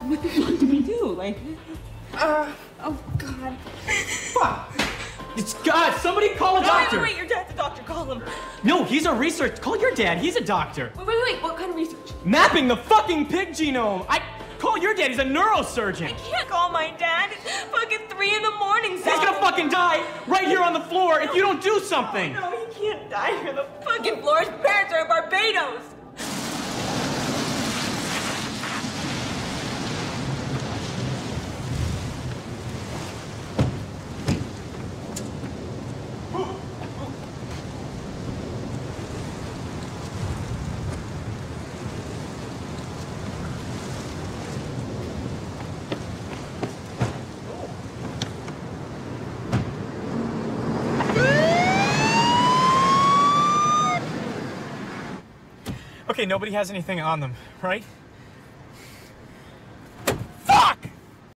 What the fuck do we do? Like, Oh, God. Fuck! It's God! Somebody call a doctor! Wait, your dad's a doctor, call him. No, he's a research. Call your dad, he's a doctor. Wait, what kind of research? Mapping the fucking pig genome! Call your dad, he's a neurosurgeon! I can't call my dad. It's fucking 3 in the morning. He's gonna fucking die right here on the floor if you don't do something! No, he can't die here. The fucking floor. His parents are in Barbados. Okay, nobody has anything on them, right?